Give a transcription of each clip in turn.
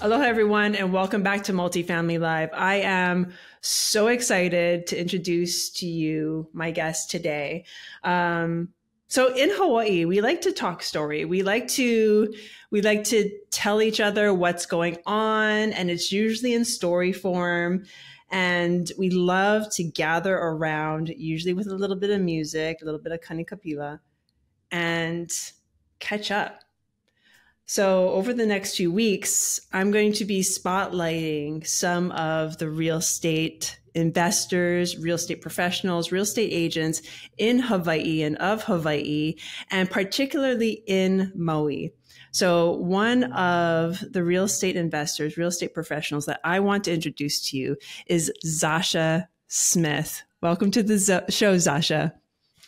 Aloha, everyone, and welcome back to Multifamily Live. I am so excited to introduce to you my guest today. So in Hawaii, we like to talk story. We like to tell each other what's going on, and it's usually in story form. And we love to gather around, usually with a little bit of music, a little bit of kanikapila, and catch up. So over the next few weeks, I'm going to be spotlighting some of the real estate investors, real estate professionals, real estate agents in Hawaii and of Hawaii, and particularly in Maui. So one of the real estate investors, real estate professionals that I want to introduce to you is Zasha Smith. Welcome to the show, Zasha.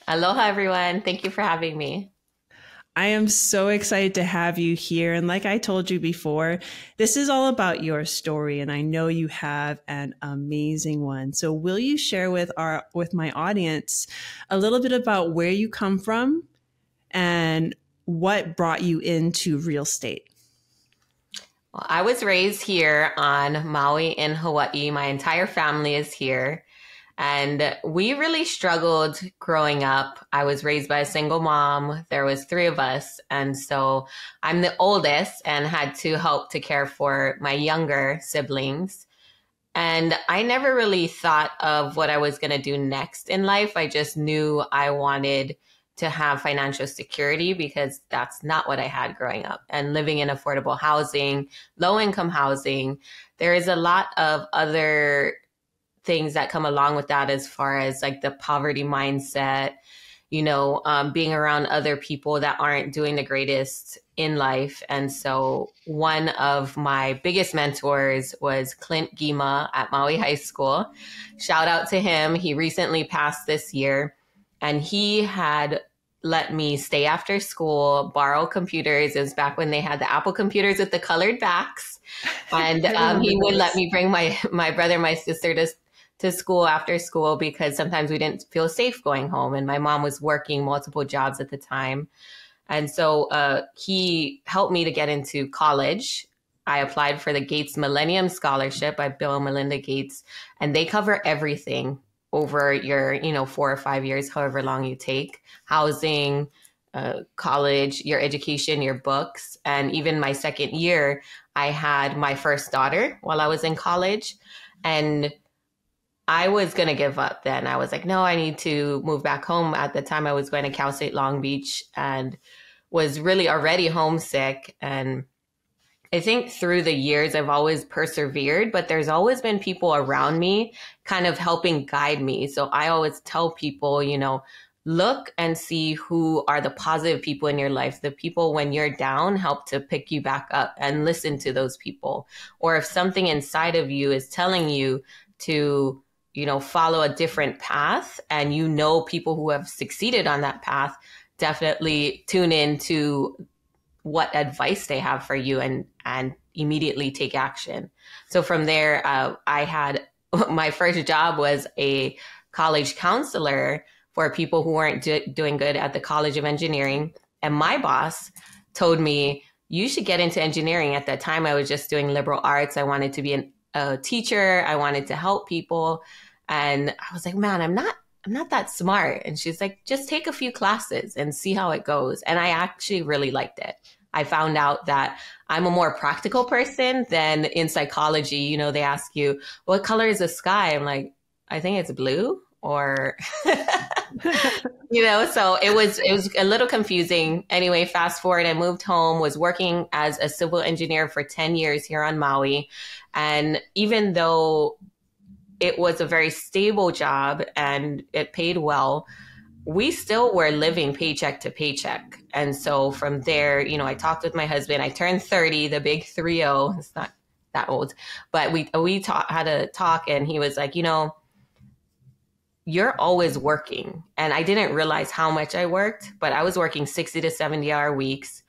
Aloha, everyone. Thank you for having me. I am so excited to have you here. And like I told you before, this is all about your story. And I know you have an amazing one. So will you share with my audience a little bit about where you come from and what brought you into real estate? Well, I was raised here on Maui in Hawaii. My entire family is here. And we really struggled growing up. I was raised by a single mom. There was 3 of us. And so I'm the oldest and had to help to care for my younger siblings. And I never really thought of what I was going to do next in life. I just knew I wanted to have financial security because that's not what I had growing up. And living in affordable housing, low income housing, there is a lot of other things that come along with that as far as like the poverty mindset, being around other people that aren't doing the greatest in life. And so one of my biggest mentors was Clint Gima at Maui High School. Shout out to him. He recently passed this year, and he had let me stay after school, borrow computers. It was back when they had the Apple computers with the colored backs. And he would let me bring my brother and my sister to school after school because sometimes we didn't feel safe going home. And my mom was working multiple jobs at the time. And so he helped me to get into college. I applied for the Gates Millennium Scholarship by Bill and Melinda Gates, and they cover everything over your, 4 or 5 years, however long you take, housing, college, your education, your books. And even my second year, I had my first daughter while I was in college. And I was going to give up then. I was like, no, I need to move back home. At the time, I was going to Cal State Long Beach and was really already homesick. And I think through the years, I've always persevered, but there's always been people around me kind of helping guide me. So I always tell people, look and see who are the positive people in your life. The people when you're down help to pick you back up, and listen to those people. Or if something inside of you is telling you to follow a different path, and people who have succeeded on that path, definitely tune in to what advice they have for you and immediately take action. So from there, I had my first job was a college counselor for people who weren't doing good at the College of Engineering. And my boss told me, you should get into engineering. At that time, I was just doing liberal arts. I wanted to be a teacher. I wanted to help people. And I was like, man, I'm not that smart. And she's like, just take a few classes and see how it goes. And I actually really liked it. I found out that I'm a more practical person than in psychology. They ask you, what color is the sky? I'm like, I think it's blue, or, so it was a little confusing. Anyway, fast forward, I moved home, was working as a civil engineer for 10 years here on Maui. And even though it was a very stable job and it paid well, we still were living paycheck to paycheck. And so from there, I talked with my husband. I turned 30, the big 30. It's not that old, but we had a talk, and he was like, you're always working. And I didn't realize how much I worked, but I was working 60 to 70-hour weeks.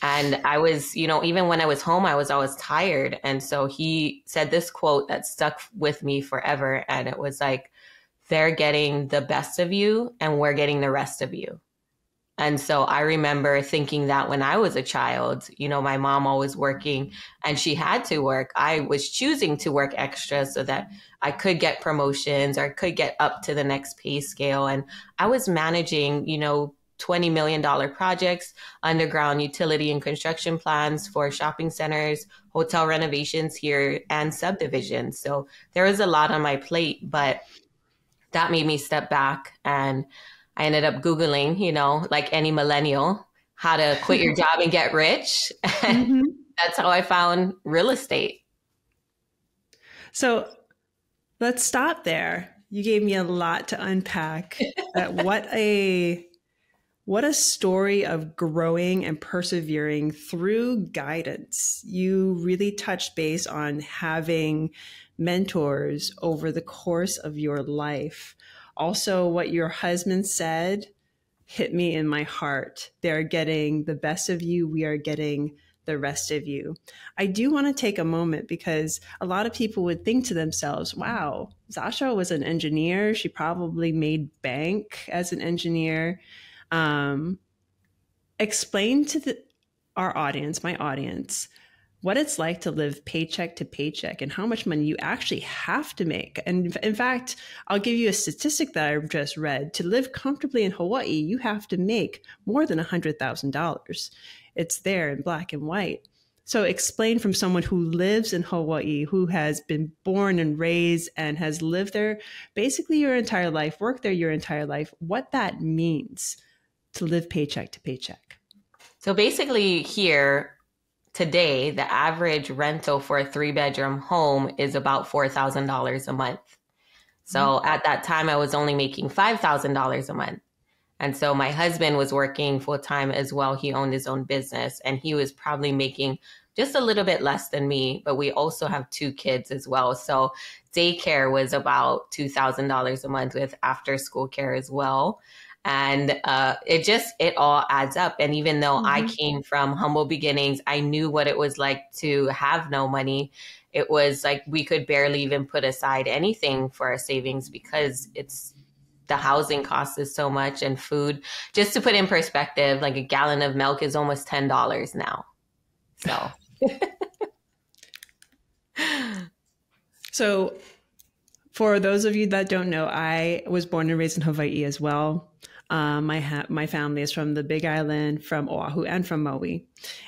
And I was, even when I was home, I was always tired. And so he said this quote that stuck with me forever. And it was like, they're getting the best of you and we're getting the rest of you. And so I remember thinking that when I was a child, you know, my mom always working and she had to work. I was choosing to work extra so that I could get promotions or could get up to the next pay scale. And I was managing, you know, $20 million projects, underground utility and construction plans for shopping centers, hotel renovations here, and subdivisions. So there was a lot on my plate, but that made me step back, and I ended up Googling, you know, like any millennial, how to quit your job and get rich. And Mm-hmm. that's how I found real estate. So let's stop there. You gave me a lot to unpack. What a story of growing and persevering through guidance. You really touched base on having mentors over the course of your life. Also, what your husband said hit me in my heart. They're getting the best of you. We are getting the rest of you. I do want to take a moment because a lot of people would think to themselves, wow, Zasha was an engineer. She probably made bank as an engineer. Explain to our audience, my audience, what it's like to live paycheck to paycheck and how much money you actually have to make. And in fact, I'll give you a statistic that I just read. To live comfortably in Hawaii, you have to make more than $100,000. It's there in black and white. So explain from someone who lives in Hawaii, who has been born and raised and has lived there basically your entire life, worked there your entire life, what that means to live paycheck to paycheck. So basically here today, the average rental for a 3-bedroom home is about $4,000 a month. So at that time, I was only making $5,000 a month. And so my husband was working full time as well. He owned his own business and he was probably making just a little bit less than me, but we also have 2 kids as well. So daycare was about $2,000 a month with after school care as well. And it all adds up. And even though I came from humble beginnings, I knew what it was like to have no money. It was like we could barely even put aside anything for our savings because the housing cost is so much and food. Just to put in perspective, like a gallon of milk is almost $10 now. So. So for those of you that don't know, I was born and raised in Hawaii as well. My family is from the Big Island, from Oahu, and from Maui.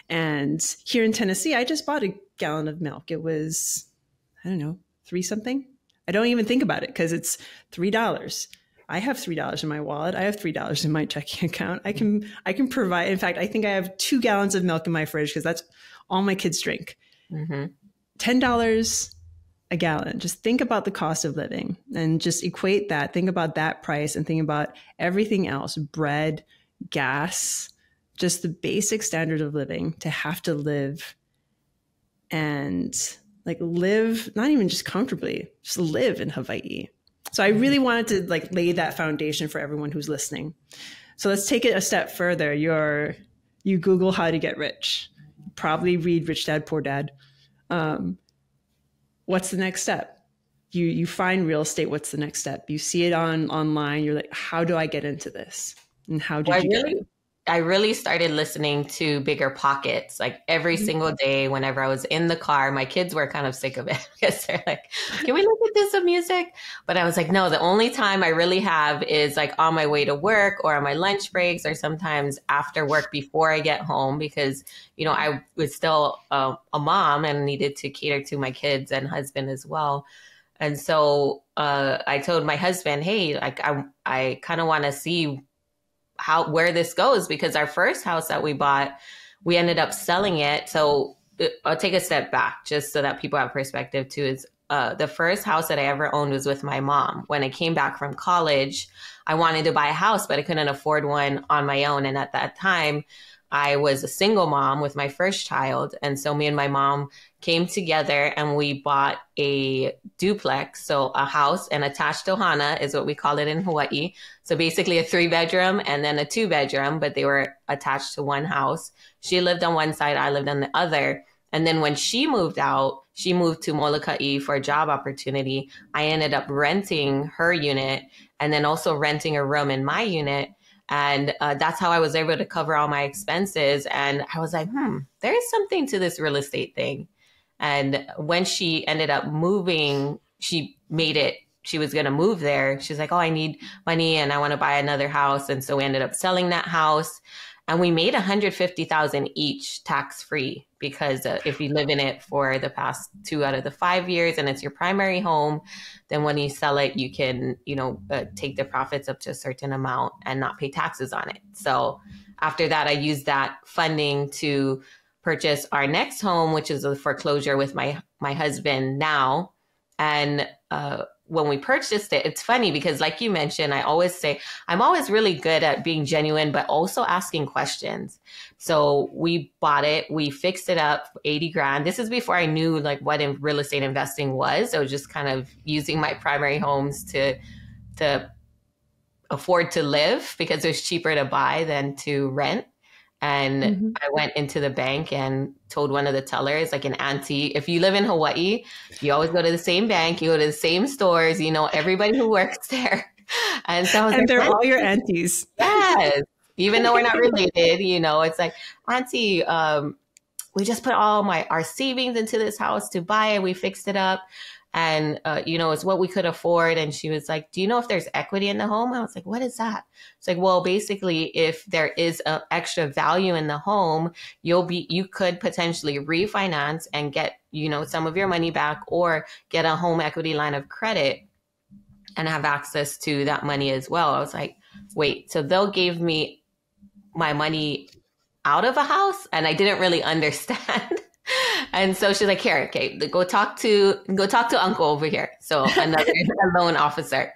And here in Tennessee, I just bought a gallon of milk. It was, I don't know, 3 something. I don't even think about it because it's $3. I have $3 in my wallet. I have $3 in my checking account. I can provide. In fact, I think I have 2 gallons of milk in my fridge because that's all my kids drink. $10 a gallon. Just think about the cost of living and just equate that. Think about that price and think about everything else, bread, gas, just the basic standard of living to have to live and like live, not even just comfortably, just live in Hawaii. So I really wanted to like lay that foundation for everyone who's listening. So let's take it a step further. You Google how to get rich, probably read Rich Dad, Poor Dad. What's the next step? You find real estate. What's the next step? You see it online. You're like, how do I get into this? And how did you get it? I really started listening to Bigger Pockets like every single day whenever I was in the car. My kids were kind of sick of it because they're like, can we listen to some music? But I was like, no, the only time I really have is like on my way to work or on my lunch breaks or sometimes after work before I get home because, you know, I was still a mom and needed to cater to my kids and husband as well. And so I told my husband, hey, like I kind of want to see where this goes because our first house that we bought, we ended up selling it. So I'll take a step back just so that people have perspective too is the first house that I ever owned was with my mom. When I came back from college, I wanted to buy a house, but I couldn't afford one on my own. And at that time, I was a single mom with my first child. And so me and my mom came together and we bought a duplex. So a house, and attached ohana is what we call it in Hawaii. So basically a 3-bedroom and then a 2-bedroom, but they were attached to one house. She lived on one side, I lived on the other. And then when she moved out, she moved to Molokai for a job opportunity. I ended up renting her unit and then also renting a room in my unit. And that's how I was able to cover all my expenses. And I was like, there is something to this real estate thing. And when she ended up moving, she was going to move there. She's like, oh, I need money and I want to buy another house. And so we ended up selling that house. And we made $150,000 each tax free, because if you live in it for the past 2 out of the 5 years and it's your primary home, then when you sell it, you can, take the profits up to a certain amount and not pay taxes on it. So after that, I used that funding to purchase our next home, which is a foreclosure with my husband now. And when we purchased it, it's funny because, like you mentioned, I always say I'm always really good at being genuine, but also asking questions. So we bought it, we fixed it up for 80 grand. This is before I knew like what real estate investing was. I was just kind of using my primary homes to afford to live, because it was cheaper to buy than to rent. And I went into the bank and told one of the tellers, like an auntie, if you live in Hawaii, you always go to the same bank, you go to the same stores, you know everybody who works there. And so I was and like, they're all your aunties. Yes. Even though we're not related, it's like, auntie, we just put all our savings into this house to buy it. We fixed it up. And, it's what we could afford. And she was like, do you know if there's equity in the home? I was like, what is that? It's like, well, basically, if there is an extra value in the home, you could potentially refinance and get, some of your money back, or get a home equity line of credit and have access to that money as well. I was like, wait, so they'll give me my money out of a house? And I didn't really understand. And so she's like, here, okay, go talk to uncle over here. So another loan officer.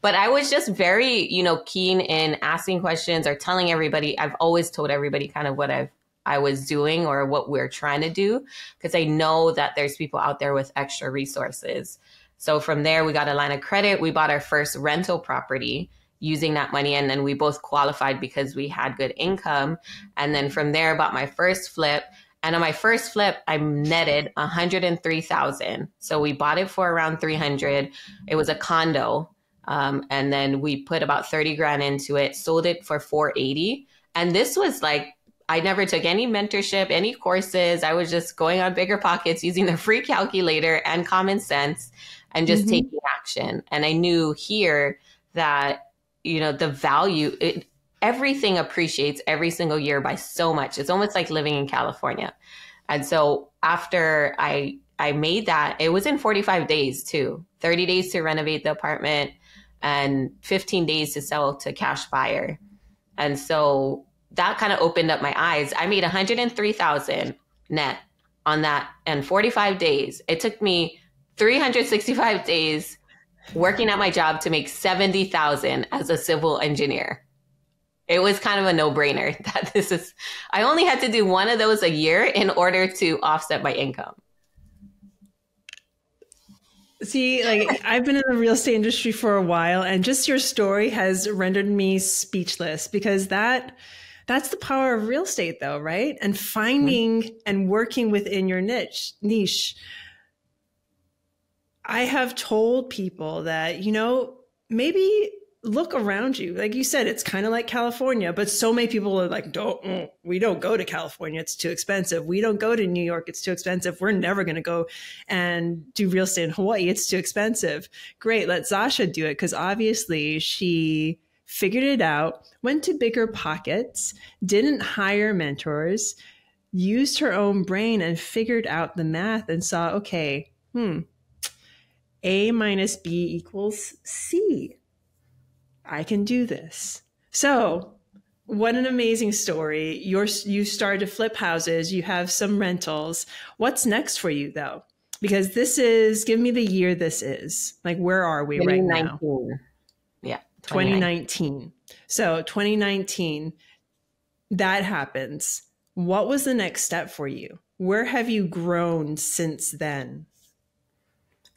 But I was just very, keen in asking questions or telling everybody. I've always told everybody kind of what I was doing or what we're trying to do, because I know that there's people out there with extra resources. So from there, we got a line of credit. We bought our first rental property using that money. And then we both qualified because we had good income. And then from there, bought my first flip. And on my first flip, I netted $103,000. So we bought it for around $300,000. It was a condo. And then we put about 30 grand into it, sold it for $480,000. And this was like, I never took any mentorship, any courses. I was just going on Bigger Pockets, using the free calculator and common sense, and just taking action. And I knew here that, the value, everything appreciates every single year by so much. It's almost like living in California. And so after I made that, it was in 45 days too, 30 days to renovate the apartment and 15 days to sell to cash buyer. And so that kind of opened up my eyes. I made $103,000 net on that in 45 days. It took me 365 days working at my job to make $70,000 as a civil engineer. It was kind of a no-brainer that I only had to do one of those a year in order to offset my income. See, like I've been in the real estate industry for a while, and just your story has rendered me speechless, because that's the power of real estate though, right? And finding and working within your niche. I have told people that, maybe look around you. Like you said, it's kind of like California, but so many people are like, we don't go to California. It's too expensive. We don't go to New York. It's too expensive. We're never going to go and do real estate in Hawaii. It's too expensive. Great. Let Zasha do it. Because obviously she figured it out, went to Bigger Pockets, didn't hire mentors, used her own brain and figured out the math and saw, okay, A minus B equals C. I can do this. So what an amazing story. You started to flip houses. You have some rentals. What's next for you though? Because give me the year this is. Like, where are we right now? Yeah. 2019. So 2019, that happens. What was the next step for you? Where have you grown since then?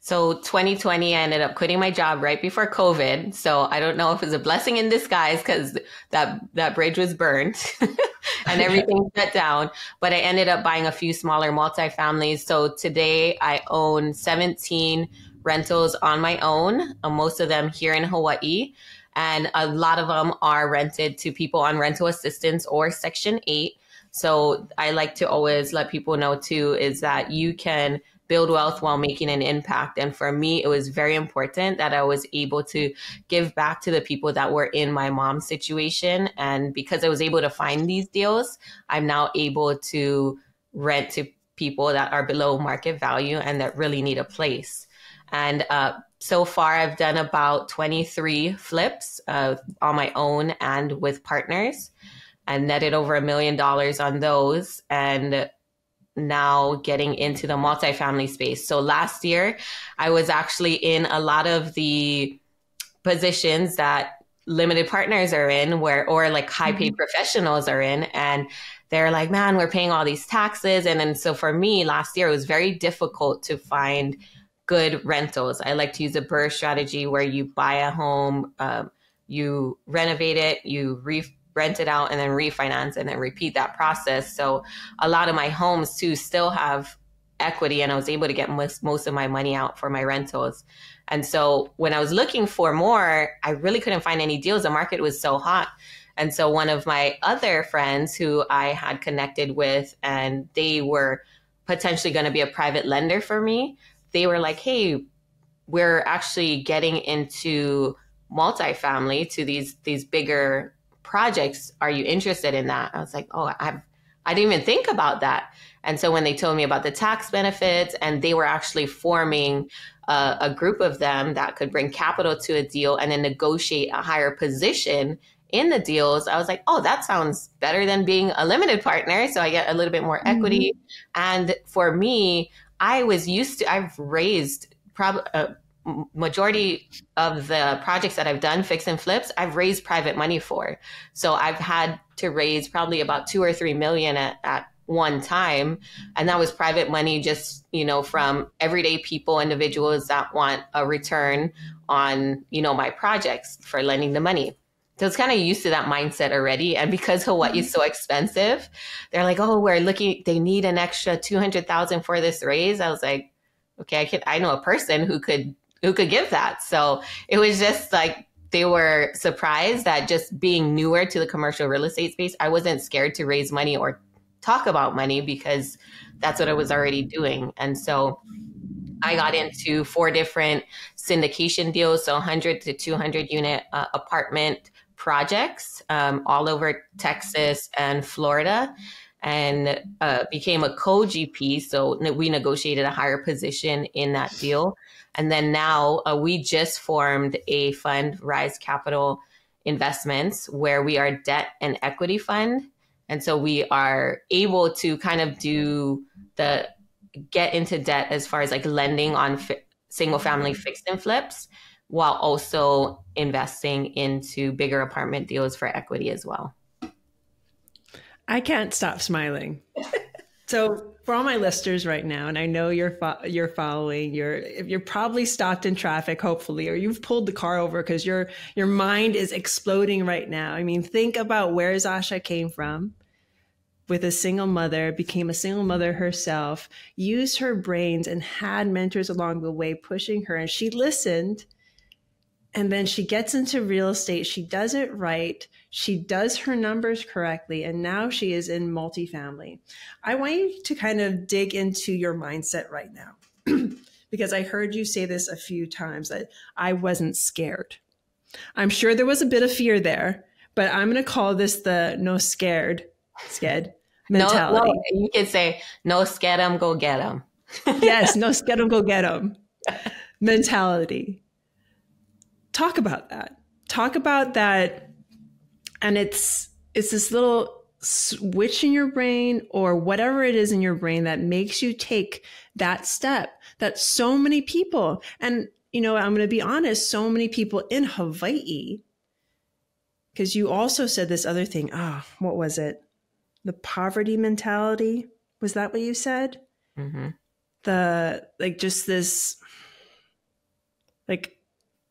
So 2020, I ended up quitting my job right before COVID. So I don't know if it's a blessing in disguise, because that bridge was burned and everything shut down. But I ended up buying a few smaller multifamilies. So today I own 17 rentals on my own, most of them here in Hawaii. And a lot of them are rented to people on rental assistance or Section 8. So I like to always let people know too, is that you can build wealth while making an impact. And for me, it was very important that I was able to give back to the people that were in my mom's situation. And because I was able to find these deals, I'm now able to rent to people that are below market value and that really need a place. And so far, I've done about 23 flips on my own and with partners, and netted over $1 million on those. And now getting into the multifamily space. So last year, I was actually in a lot of the positions that limited partners are in, or like high paid professionals are in. And they're like, man, we're paying all these taxes. And then so for me last year, it was very difficult to find good rentals. I like to use a BRRRR strategy where you buy a home, you renovate it, you rent it out, and then refinance and then repeat that process. So a lot of my homes too still have equity, and I was able to get most of my money out for my rentals. And so when I was looking for more, I really couldn't find any deals. The market was so hot. And so one of my other friends who I had connected with, and they were potentially going to be a private lender for me, they were like, hey, we're actually getting into multifamily, to these bigger projects. Are you interested in that? I was like, oh, I didn't even think about that. And so when they told me about the tax benefits, and they were actually forming a group of them that could bring capital to a deal and then negotiate a higher position in the deals, I was like, oh, that sounds better than being a limited partner. So I get a little bit more equity. And for me, I've raised probably majority of the projects that I've done, fix and flips, I've raised private money for. So I've had to raise probably about 2 or 3 million at one time. And that was private money, just, from everyday people, individuals that want a return on, my projects for lending the money. So it's kind of used to that mindset already. And because Hawaii is so expensive, they're like, oh, they need an extra 200,000 for this raise. I was like, okay, I know a person who could give that. So it was just like, they were surprised that just being newer to the commercial real estate space, I wasn't scared to raise money or talk about money because that's what I was already doing. And so I got into 4 different syndication deals, so 100 to 200 unit apartment projects all over Texas and Florida, and became a co-GP. So we negotiated a higher position in that deal. And then now we just formed a fund, Rise Capital Investments, where we are debt and equity fund. And so we are able to kind of get into debt as far as like lending on single family fixed and flips, while also investing into bigger apartment deals for equity as well. I can't stop smiling. So for all my listeners right now, and I know you're following, you're probably stopped in traffic, hopefully, or you've pulled the car over because your mind is exploding right now. I mean, think about where Zasha came from. With a single mother, became a single mother herself, used her brains and had mentors along the way pushing her. And she listened. And then she gets into real estate. She does it right. She does her numbers correctly. And now she is in multifamily. I want you to kind of dig into your mindset right now, because I heard you say this a few times, that I wasn't scared. I'm sure there was a bit of fear there, but I'm going to call this the no scared mentality. No, you can say, no scared 'em, go get 'em. Yes, no scared 'em, go get 'em mentality. Talk about that. And it's this little switch in your brain, or whatever it is in your brain, that makes you take that step that so many people, and I'm going to be honest, so many people in Hawaii, because you also said this other thing. What was it? The poverty mentality. Was that what you said? Mm-hmm. Just this,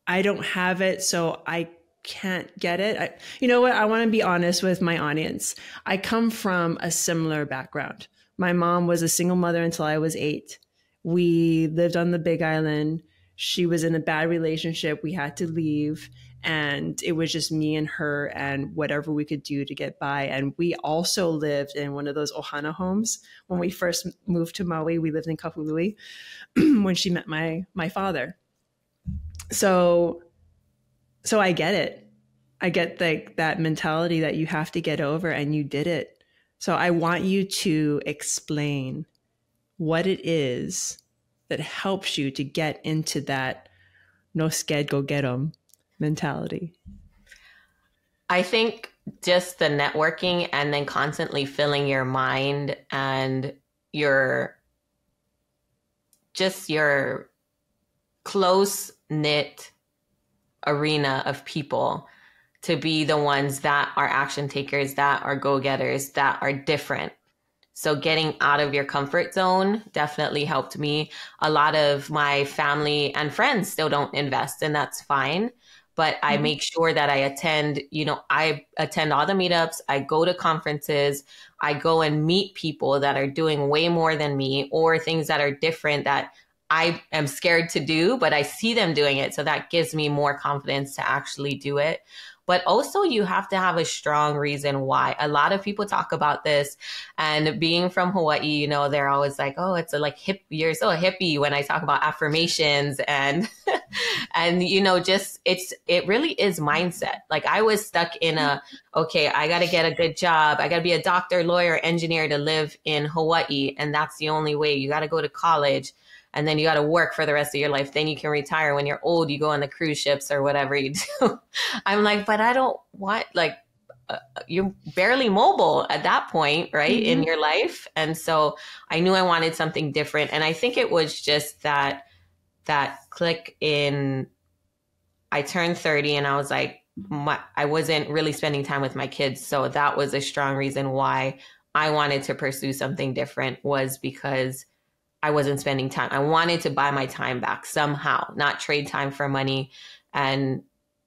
I don't have it, so I can't get it. You know what? I want to be honest with my audience. I come from a similar background. My mom was a single mother until I was 8. We lived on the Big Island. She was in a bad relationship. We had to leave. and it was just me and her and whatever we could do to get by. And we also lived in one of those ohana homes. When we first moved to Maui, we lived in Kapului when she met my father. So I get it. I get like that mentality that you have to get over, and you did it. So I want you to explain what it is that helps you to get into that no scared, go get 'em mentality. I think just the networking and then constantly filling your mind and your close knit arena of people to be the ones that are action takers, that are go-getters, that are different. So getting out of your comfort zone definitely helped me. A lot of my family and friends still don't invest, and that's fine. But I make sure that I attend all the meetups. I go to conferences. I go and meet people that are doing way more than me, or things that are different that I am scared to do, but I see them doing it. So that gives me more confidence to actually do it. But also you have to have a strong reason why. A lot of people talk about this, and being from Hawaii, they're always like, oh, it's you're so hippie when I talk about affirmations and, and, it really is mindset. Like I was stuck in okay, I got to get a good job. I got to be a doctor, lawyer, engineer to live in Hawaii. And that's the only way. You got to go to college. And then you got to work for the rest of your life. Then you can retire when you're old. You go on the cruise ships or whatever you do. I'm like, but I don't want, you're barely mobile at that point, right, in your life. And so I knew I wanted something different. And I think it was just that click in, I turned 30 and I was like, I wasn't really spending time with my kids. So that was a strong reason why I wanted to pursue something different, was because I wasn't spending time. I wanted to buy my time back somehow, not trade time for money. And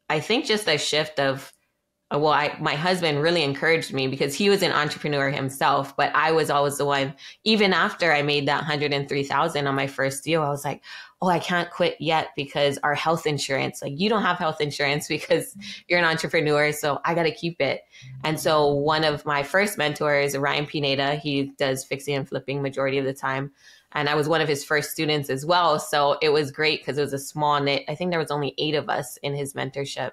I think just a shift of, my husband really encouraged me because he was an entrepreneur himself, but I was always the one, even after I made that $103,000 on my first deal, I was like, oh, I can't quit yet because our health insurance, you don't have health insurance because you're an entrepreneur. So I got to keep it. And so one of my first mentors, Ryan Pineda, he does fixing and flipping majority of the time. And I was one of his first students as well. So it was great because it was a small knit. I think there was only 8 of us in his mentorship.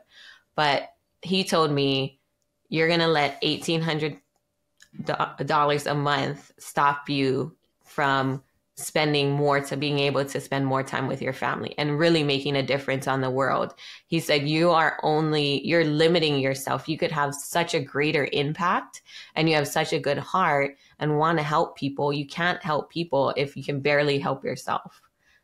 But he told me, you're going to let $1,800 a month stop you from spending more, to being able to spend more time with your family and really making a difference on the world. He said, you're limiting yourself. You could have such a greater impact and you have such a good heart and want to help people. You can't help people if you can barely help yourself.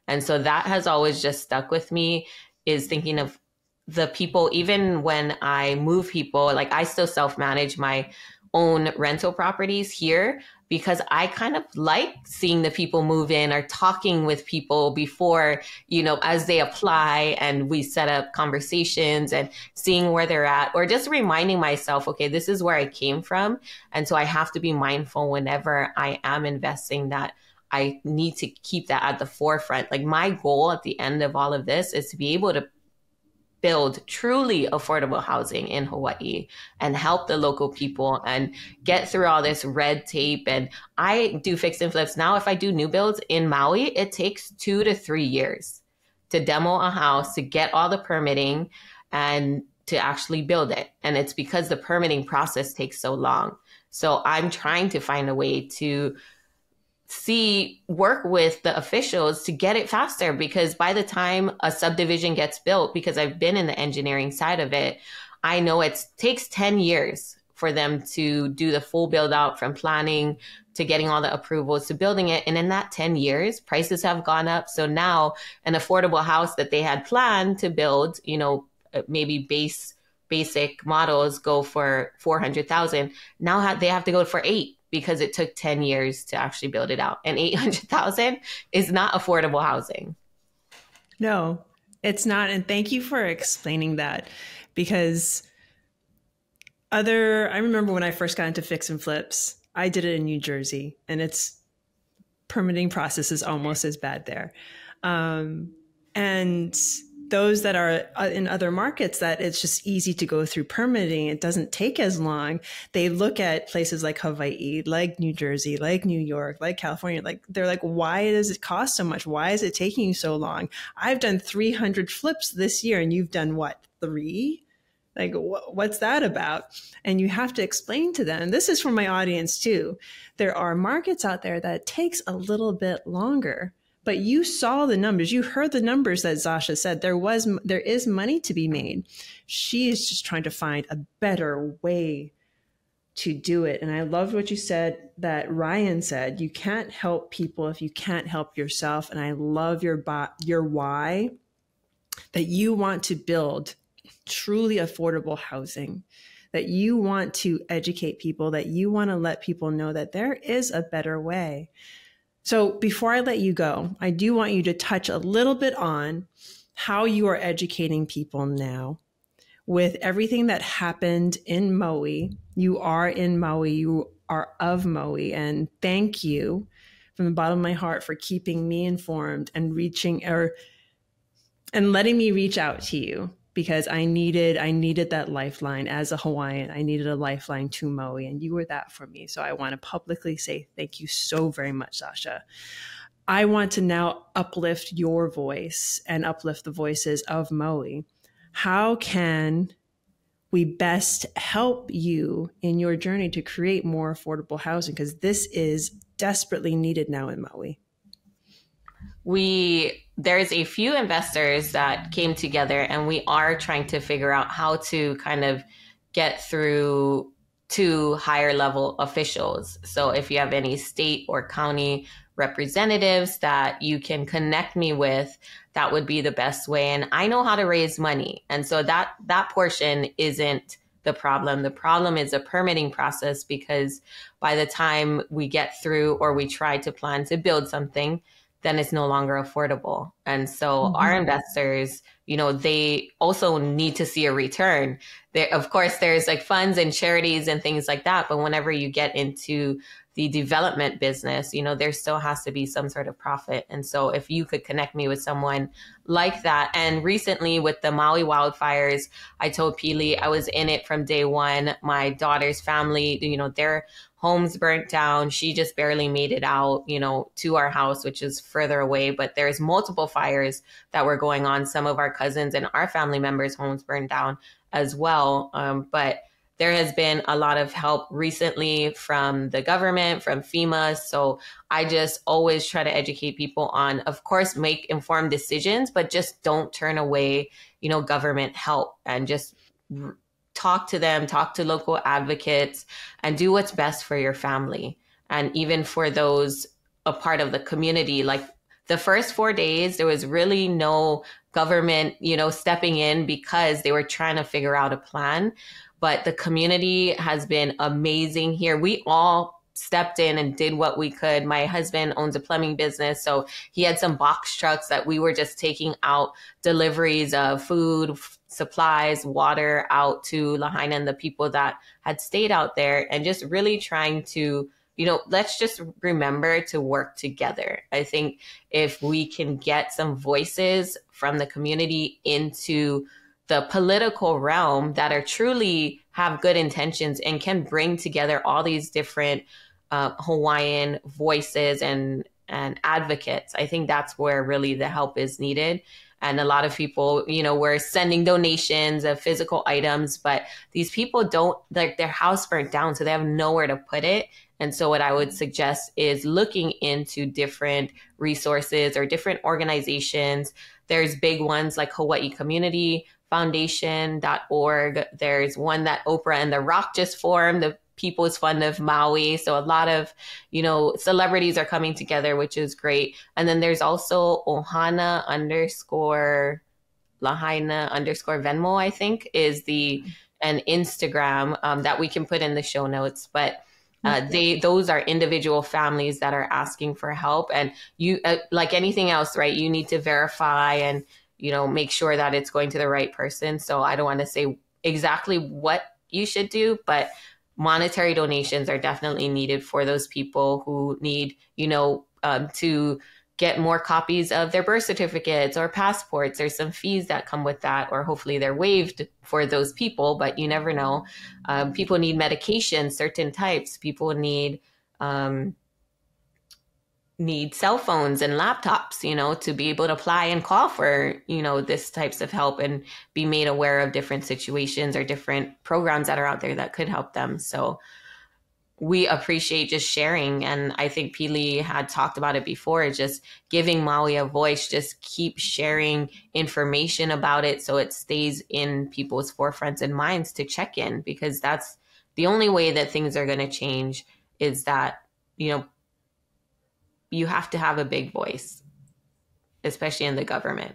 And so that has always just stuck with me, is thinking of the people. Even when I move people, I still self-manage my own rental properties here because I kind of like seeing the people move in or talking with people before, as they apply, and we set up conversations and seeing where they're at, or just reminding myself, okay, this is where I came from. And so I have to be mindful whenever I am investing that I need to keep that at the forefront. My goal at the end of all of this is to be able to build truly affordable housing in Hawaii and help the local people and get through all this red tape. And I do fix and flips. Now, if I do new builds in Maui, it takes 2 to 3 years to demo a house, to get all the permitting and to actually build it. And it's because the permitting process takes so long. So I'm trying to find a way to work with the officials to get it faster, because by the time a subdivision gets built, because I've been in the engineering side of it, I know it takes 10 years for them to do the full build out, from planning to getting all the approvals to building it. And in that 10 years, prices have gone up. So now an affordable house that they had planned to build, maybe basic models go for 400,000. Now they have to go for 8. Because it took 10 years to actually build it out. And 800,000 is not affordable housing. No, it's not. And thank you for explaining that, because I remember when I first got into fix and flips, I did it in New Jersey, and its permitting process is almost as bad there. And those that are in other markets that it's just easy to go through permitting, it doesn't take as long. They look at places like Hawaii, like New Jersey, like New York, like California, like they're like, why does it cost so much? Why is it taking you so long? I've done 300 flips this year and you've done what, 3? Like, what's that about? And you have to explain to them, and this is for my audience too, there are markets out there that takes a little bit longer. But you saw the numbers. You heard the numbers that Zasha said. There is money to be made. She is just trying to find a better way to do it. And I loved what you said, that Ryan said, you can't help people if you can't help yourself. And I love your why, that you want to build truly affordable housing, that you want to educate people, that you want to let people know that there is a better way. So before I let you go, I do want you to touch a little bit on how you are educating people now with everything that happened in Maui. You are in Maui, you are of Maui, and thank you from the bottom of my heart for keeping me informed and letting me reach out to you, because I needed that lifeline as a Hawaiian. I needed a lifeline to Maui, and you were that for me. So I want to publicly say thank you so very much, Zasha. I want to now uplift your voice and uplift the voices of Maui. How can we best help you in your journey to create more affordable housing? Because this is desperately needed now in Maui. There's a few investors that came together, and we are trying to figure out how to kind of get through to higher level officials. So if you have any state or county representatives that you can connect me with, that would be the best way. And I know how to raise money. And so that portion isn't the problem. The problem is the permitting process, because by the time we get through or we try to plan to build something, then it's no longer affordable. And so our investors, they also need to see a return. Of course, there's like funds and charities and things like that. But whenever you get into the development business, there still has to be some sort of profit. And so if you could connect me with someone like that. And recently with the Maui wildfires, I told Pili I was in it from day one. My daughter's family, their homes burnt down. She just barely made it out, to our house, which is further away. But there's multiple fires that were going on. Some of our cousins and our family members' homes burned down as well. But there has been a lot of help recently from the government, from FEMA. So I just always try to educate people on, of course, make informed decisions, but just don't turn away, government help, and just talk to them, talk to local advocates, and do what's best for your family. And even for those a part of the community, like the first 4 days, there was really no government, stepping in, because they were trying to figure out a plan. But the community has been amazing here. We all stepped in and did what we could. My husband owns a plumbing business, so he had some box trucks that we were just taking out deliveries of food, supplies, water out to Lahaina and the people that had stayed out there, and just really trying to, let's just remember to work together. I think if we can get some voices from the community into the political realm that are truly have good intentions and can bring together all these different Hawaiian voices and advocates, I think that's where really the help is needed. And a lot of people, were sending donations of physical items, but these people don't, like, their house burnt down, so they have nowhere to put it. And so what I would suggest is looking into different resources or different organizations. There's big ones like Hawaii Community Foundation.org. There's one that Oprah and The Rock just formed, the People's Fund of Maui. So a lot of, celebrities are coming together, which is great. And then there's also Ohana _ Lahaina _ Venmo, I think, is an Instagram that we can put in the show notes. But those are individual families that are asking for help. And you, like anything else, right, you need to verify and make sure that it's going to the right person. So I don't want to say exactly what you should do, but monetary donations are definitely needed for those people who need, to get more copies of their birth certificates or passports. There's some fees that come with that, or hopefully they're waived for those people, but you never know. People need medication, certain types. People need cell phones and laptops, to be able to apply and call for, this types of help and be made aware of different situations or different programs that are out there that could help them. So we appreciate just sharing. And I think Pili had talked about it before, just giving Maui a voice, just keep sharing information about it so it stays in people's forefronts and minds to check in, because that's the only way that things are going to change, is that, you have to have a big voice, especially in the government.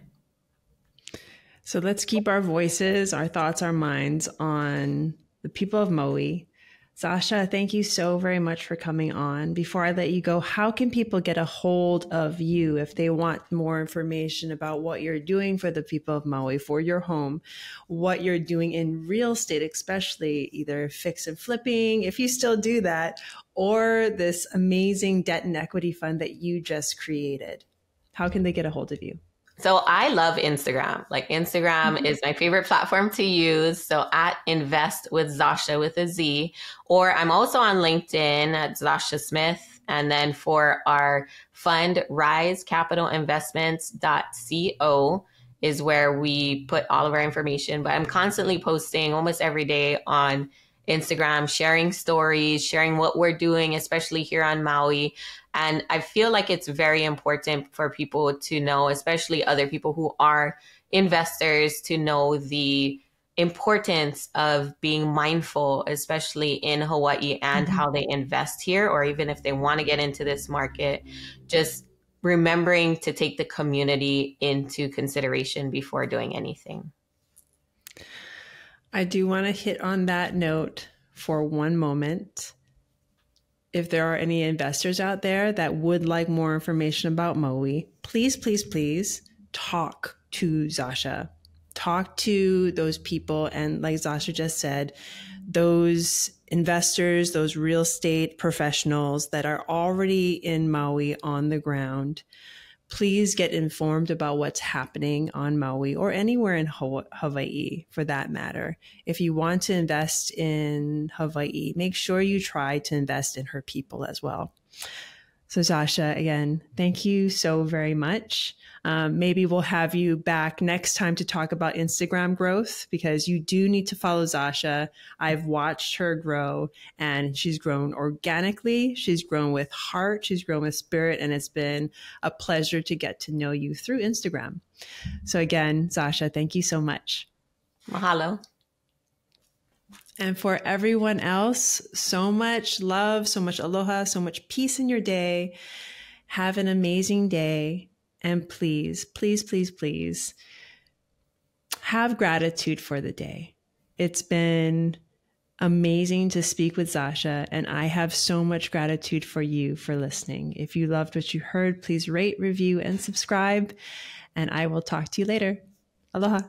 So let's keep our voices, our thoughts, our minds on the people of Maui. Zasha, thank you so very much for coming on. Before I let you go, how can people get a hold of you if they want more information about what you're doing for the people of Maui, for your home, what you're doing in real estate, especially either fix and flipping, if you still do that, or this amazing debt and equity fund that you just created? How can they get a hold of you? So I love Instagram. Like, Instagram is my favorite platform to use. So at Invest with Zasha with a Z, or I'm also on LinkedIn at Zasha Smith. And then for our fund, risecapitalinvestments.co is where we put all of our information. But I'm constantly posting almost every day on Instagram, sharing stories, sharing what we're doing, especially here on Maui. And I feel like it's very important for people to know, especially other people who are investors, to know the importance of being mindful, especially in Hawaii, and how they invest here, or even if they want to get into this market, just remembering to take the community into consideration before doing anything. I do want to hit on that note for one moment. If there are any investors out there that would like more information about Maui, please, please, please talk to Zasha. Talk to those people. And like Zasha just said, those investors, those real estate professionals that are already in Maui on the ground, please get informed about what's happening on Maui, or anywhere in Hawaii for that matter. If you want to invest in Hawaii, make sure you try to invest in her people as well. So Zasha, again, thank you so very much. Maybe we'll have you back next time to talk about Instagram growth, because you do need to follow Zasha. I've watched her grow, and she's grown organically. She's grown with heart. She's grown with spirit. And it's been a pleasure to get to know you through Instagram. So again, Zasha, thank you so much. Mahalo. And for everyone else, so much love, so much aloha, so much peace in your day. Have an amazing day. And please, please, please, please have gratitude for the day. It's been amazing to speak with Zasha, and I have so much gratitude for you for listening. If you loved what you heard, please rate, review, and subscribe. And I will talk to you later. Aloha.